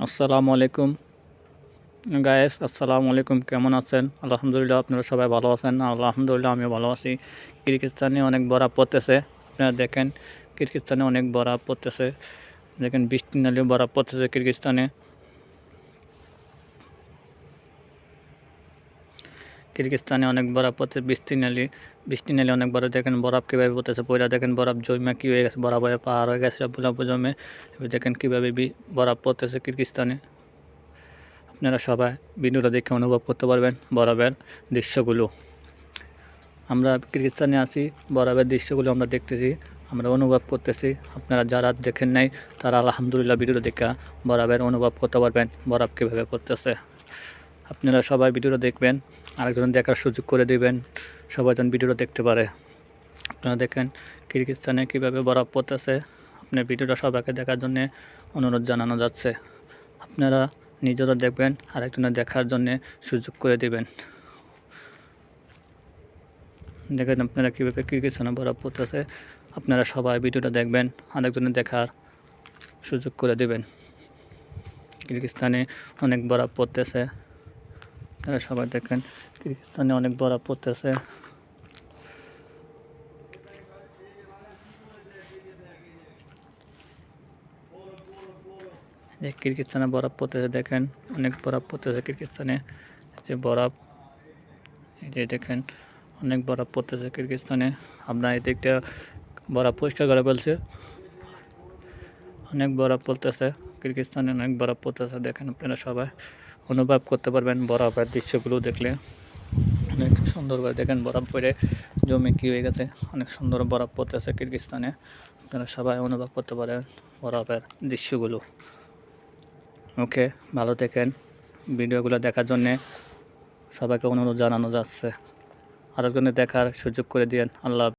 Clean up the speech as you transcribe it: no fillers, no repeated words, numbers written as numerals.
আসসালামু আলাইকুম গায়েস, আসসালামু আলাইকুম। কেমন আছেন? আলহামদুলিল্লাহ, আপনারা সবাই ভালো আছেন। আলহামদুলিল্লাহ, আমিও ভালো আছি। কিরগিজস্তানে অনেক বরফ পড়তেছে। আপনারা দেখেন, কিরগিজস্তানে অনেক বরফ পড়তেছে। দেখেন, বৃষ্টি নালেও বরফ পড়তেছে কিরগিজস্তানে। কিরগিজস্তানে অনেক বরফ পড়ছে। বৃষ্টি নালে অনেক বরফ। দেখেন বরফ কীভাবে পড়তেছে। পয়লা দেখেন বরফ জমে কী হয়ে গেছে, বরফ হয়ে পাহাড় হয়ে গেছে, বরফ জমে। এবার দেখেন কীভাবে বরফ পড়তেছে কিরগিজস্তানে। আপনারা সবাই ভিডিওটা দেখে অনুভব করতে পারবেন বরফের দৃশ্যগুলো। আমরা কিরগিজস্তানে আছি, বরফের দৃশ্যগুলো আমরা দেখতেছি, আমরা অনুভব করতেছি। আপনারা যারা দেখেন নাই তারা আলহামদুলিল্লাহ ভিডিওটা দেখে বরফের অনুভব করতে পারবেন, বরফ কীভাবে পড়তেছে। আপনারা সবাই ভিডিওটা দেখবেন, আরেকজন দেখার সুযোগ করে দিবেন, সবাই যেন ভিডিওটা দেখতে পারে। আপনারা দেখেন কিরগিজস্তানে কীভাবে বরফ পড়তেছে। আপনার ভিডিওটা সবাইকে দেখার জন্য অনুরোধ জানানো যাচ্ছে। আপনারা নিজেরা দেখবেন, আরেকজনের দেখার জন্যে সুযোগ করে দিবেন। দেখেন আপনারা কীভাবে কিরগিজস্তানে বরফ পড়তেছে। আপনারা সবাই ভিডিওটা দেখবেন, আরেকজনের দেখার সুযোগ করে দেবেন। কিরগিজস্তানে অনেক বরফ পড়তেছে। আপনারা সবাই দেখেন, কিরগিজস্তানে অনেক বরফ পড়তেছে। যে কিরগিজস্তানে বরফ পড়তেছে, দেখেন অনেক বরফ পড়তেছে কিরগিজস্তানে। যে বরফ, এই যে দেখেন অনেক বরফ পড়তেছে কিরগিজস্তানে। আপনার এই দিকটা বরফ পরিষ্কার করে ফেলছে। অনেক বরফ পড়তেছে কিরগিজস্তানে, অনেক বরফ পড়তেছে। দেখেন আপনারা সবাই অনুভব করতে পারবেন বরফের দৃশ্যগুলো দেখলে। অনেক সুন্দর করে দেখেন বরফ পড়ে জমে কী হয়ে গেছে। অনেক সুন্দর বরফ পড়তেছে কিরগিজস্তানে। আপনারা সবাই অনুভব করতে পারেন বরফের দৃশ্যগুলো। ওকে, ভালো থাকেন। ভিডিওগুলো দেখার জন্যে সবাইকে অনুরোধ জানানো যাচ্ছে। আরেকজনের দেখার সুযোগ করে দিয়েন। আল্লাহ।